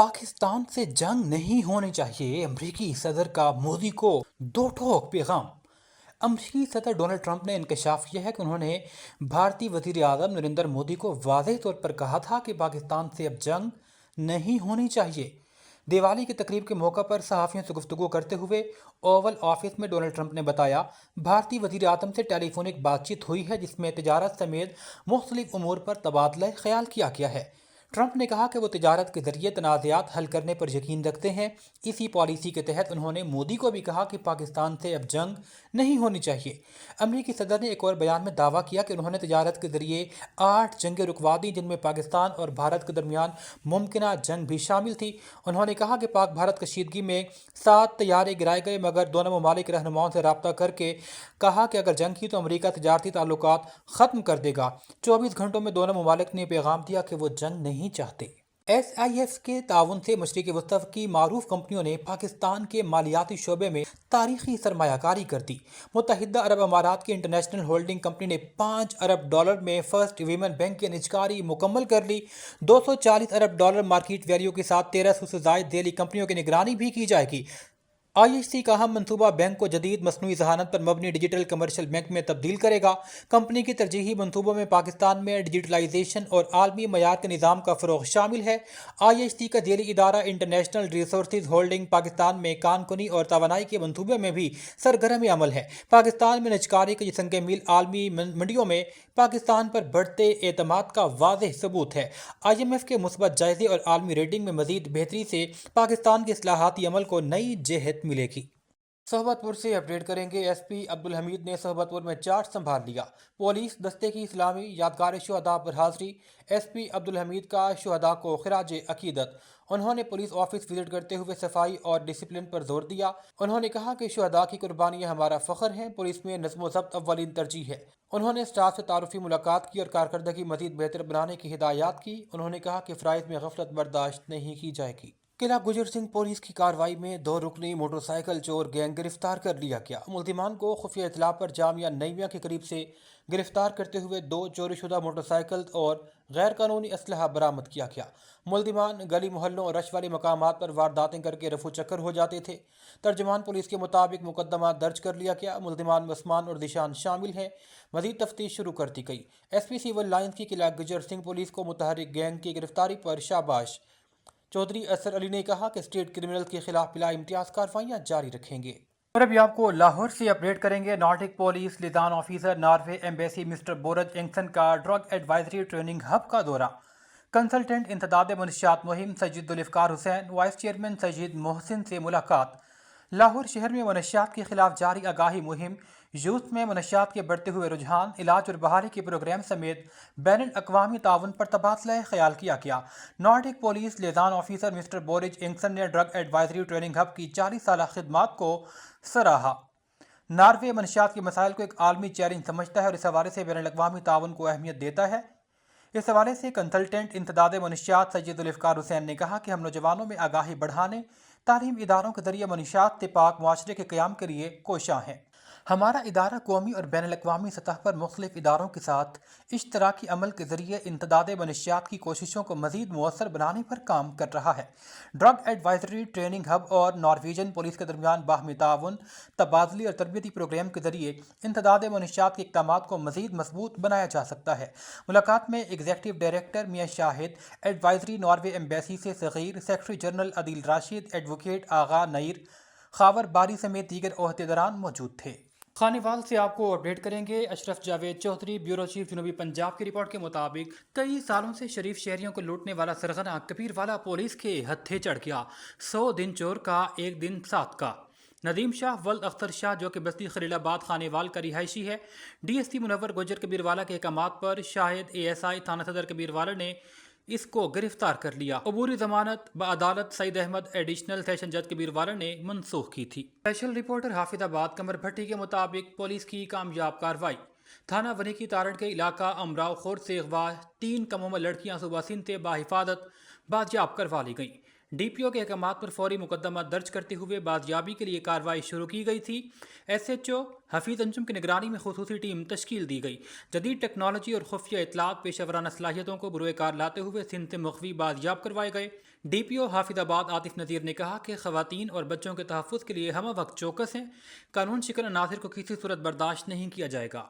पाकिस्तान से जंग नहीं होनी चाहिए, अमरीकी सदर का मोदी को दो टोक पैगाम। अमरीकी सदर डोनाल्ड ट्रंप ने इंकशाफ किया है कि उन्होंने भारतीय वजीर आज़म नरेंद्र मोदी को वाज़ेह तौर पर कहा था कि पाकिस्तान से अब जंग नहीं होनी चाहिए। दिवाली की तकरीब के मौका पर सहाफ़ियों से गुफ्तगू करते हुए ओवल ऑफिस में डोनाल्ड ट्रंप ने बताया, भारतीय वजीर आज़म से टेलीफोनिक बातचीत हुई है जिसमें तिजारत समेत मुख्तलिफ उमूर पर तबादला ख्याल किया गया है। ट्रंप ने कहा कि वो तिजारत के जरिए तनाज़ात हल करने पर यकीन रखते हैं। इसी पॉलिसी के तहत उन्होंने मोदी को भी कहा कि पाकिस्तान से अब जंग नहीं होनी चाहिए। अमरीकी सदर ने एक और बयान में दावा किया कि उन्होंने तिजारत के जरिए 8 जंगें रुकवा दी जिनमें पाकिस्तान और भारत के दरमियान मुमकिन जंग भी शामिल थी। उन्होंने कहा कि पाक भारत कशीदगी में 7 तैयारे गिराए गए, मगर दोनों ममालिक रहनुमाओं से रब्ता करके कहा कि अगर जंग की तो अमरीका तिजारती ताल्लुकात ख़त्म कर देगा। 24 घंटों में दोनों ममालिक ने पैगाम दिया कि वो जंग नहीं चाहते। SIF के ताउन से मशरिक़ वसफ़ की मारूफ कंपनियों ने पाकिस्तान के मालियाती शोबे में तारीखी सरमायाकारी कर दी। मुत्तहिदा अरब अमारात की इंटरनेशनल होल्डिंग कंपनी ने $5 अरब में फर्स्ट वीमन बैंक की निजकारी मुकम्मल कर ली। $240 अरब मार्केट वैल्यू के साथ 1300 से ज़ायद देली कंपनियों की निगरानी भी की जाएगी। IHC का हम मनसूबा बैंक को जदीद मसनूई जहानत पर मबनी डिजिटल कमर्शियल बैंक में तब्दील करेगा। कंपनी की तरजीही मनसूबों में पाकिस्तान में डिजिटलाइजेशन और आलमी मयार के निज़ाम का फ़रोग़ शामिल है। IHC का जेली इदारा इंटरनेशनल रिसोर्सेज होल्डिंग पाकिस्तान में कानकुनी और तवानाई के मनसूबे में भी सरगर्म अमल है। पाकिस्तान में निजकारी के संग मील आलमी मंडियों में पाकिस्तान पर बढ़ते एतमाद का वाज़ेह सबूत है। IMF के मुस्बत जायजे और आलमी रेटिंग में मज़ीद बेहतरी से पाकिस्तान के इस्लाहाती अमल को नई जेहत मिलेगी। सोहबतपुर से अपडेट करेंगे। SP अब्दुल हमीद ने सोहबतपुर में चार्ज संभाल लिया। पुलिस दस्ते की इस्लामी यादगार शुहदा पर हाज़री। SP अब्दुल हमीद का शुहदा को खिराज अकीदत। उन्होंने पुलिस ऑफिस विजिट करते हुए सफाई और डिसिप्लिन पर जोर दिया। उन्होंने कहा कि शुहदा की कुर्बानियां हमारा फ़ख्र हैं। पुलिस में नज़्म व ज़ब्त अव्वलीन तरजीह है। उन्होंने स्टाफ से तारुफी मुलाकात की और कारकर्दगी मज़ीद बेहतर बनाने की हिदायत की। उन्होंने कहा कि फ़राइज़ में गफलत बर्दाश्त नहीं की जाएगी। किला गुजर सिंह पुलिस की कार्रवाई में 2 रुकनी मोटरसाइकिल चोर गैंग गिरफ्तार कर लिया गया। मुल्जिमान को खुफिया इतला पर जामिया नईमिया के करीब से गिरफ्तार करते हुए 2 चोरीशुदा मोटरसाइकिल और गैर कानूनी असलहा बरामद किया गया। मुल्जिमान गली मोहल्लों और रश वाले मकामात पर वारदातें करके रफू चक्कर हो जाते थे। तर्जमान पुलिस के मुताबिक मुकदमा दर्ज कर लिया गया। मुल्जिमान उस्मान और दिशान शामिल हैं। मजीद तफ्तीश शुरू कर दी गई। SP सिविल लाइन्स की किला गुजर सिंह पुलिस को मुतहरिक गैंग की गिरफ्तारी पर शाबाश। चौधरी असर अली ने कहा कि स्टेट क्रिमिनल के खिलाफ बिला इम्तियाज कार्रवाइयां जारी रखेंगे। और अभी आपको लाहौर से अपडेट करेंगे। Nordic police liaison officer Norway embassy mister बोरज एंगसन का ड्रग एडवाइजरी ट्रेनिंग हब का दौरा। कंसल्टेंट इंतदाद मनशियात मुहिम सजीद उल्फ़कार हुसैन, वाइस चेयरमैन सजीद मोहसिन से मुलाकात। लाहौर शहर में मनशियात के खिलाफ जारी आगाही मुहिम, यूथ में मनशियात के बढ़ते हुए रुझान, इलाज और बहाली के प्रोग्राम समेत बैनुल अक़वामी ताउन पर तबादला ख्याल किया गया। Nordic police liaison officer mister बोरिज एंगसन ने ड्रग एडवाइजरी ट्रेनिंग हब की 40 साल खिदमात को सराहा। नॉर्वे मनशियात के मसाइल को एक आलमी चैलेंज समझता है और इस हवाले से बैनुल अक़वामी ताउन को अहमियत देता है। इस हवाले से कंसल्टेंट इंतदाद मनशियात सजीद उल्फ़कार हुसैन ने कहा कि हम नौजवानों में आगाही बढ़ाने, तालीम इदारों के जरिए मनशियात से पाक मुआशरे के क़याम के लिए कोशां हैं। हमारा इदारा कौमी और बैनुल अक़वामी सतह पर मुख्तलिफ इदारों के साथ इश्तराकी अमल के जरिए इंतदाद मनशियात की कोशिशों को मज़ीद मौसर बनाने पर काम कर रहा है। ड्रग एडवाइजरी ट्रेनिंग हब और नॉर्वेजियन पुलिस के दरमियान बाहमी ताउन, तबादली और तरबियती प्रोग्राम के जरिए इंतदाद मनशियात के इक़दामात को मज़ीद मजबूत बनाया जा सकता है। मुलाकात में executive director Mian Shahid, advisory Norway embassy से Saghir, secretary general Adeel Rashid, advocate Agha Nayyar, Khawar Bari समेत दीगर ओहदेदारान मौजूद थे। खानेवाल से आपको अपडेट करेंगे। अशरफ जावेद चौधरी, ब्यूरो चीफ जनूबी पंजाब की रिपोर्ट के मुताबिक कई सालों से शरीफ शहरियों को लूटने वाला सरगना कबीरवाला पुलिस के हत्थे चढ़ गया। 100 दिन चोर का, एक दिन सात का। नदीम शाह वल्द अख्तर शाह, जो कि बस्ती खलीलाबाद खानेवाल का रिहायशी है, DSP मुनव्वर गुजर कबीरवाला के अहकामात पर शाहिद ASI थाना सदर कबीरवाला ने इसको गिरफ्तार कर लिया। अबूरी जमानत बअदालत सईद अहमद एडिशनल सेशन जज कबीरवाला ने मनसूख की थी। स्पेशल रिपोर्टर हाफिजाबाद कमर भट्टी के मुताबिक पुलिस की कामयाब कार्रवाई। थाना वनी की तारण के इलाका अमराव खोर से अगवा 3 कमों में लड़कियां सुबह सिंध से बाहिफाजत बाजियाब करवा ली गईं। डी पी ओ के अहकामात पर फौरी मुकदमा दर्ज करते हुए बाजियाबी के लिए कार्रवाई शुरू की गई थी। S H O Hafeez Anjum की निगरानी में खुसूसी टीम तश्कील दी गई। जदीद टेक्नोलॉजी और खुफिया इतलात पेशेवराना सलाहियतों को बुरुए कार लाते हुए सिंध से मुखवी बाजियाब करवाए गए। D P O Hafizabad Atif Nazir ने कहा कि ख़वातीन और बच्चों के तहफ़्फ़ुज़ के लिए हम वक्त चौकस हैं। कानून शिकन अनासर को किसी सूरत बर्दाश्त नहीं किया जाएगा।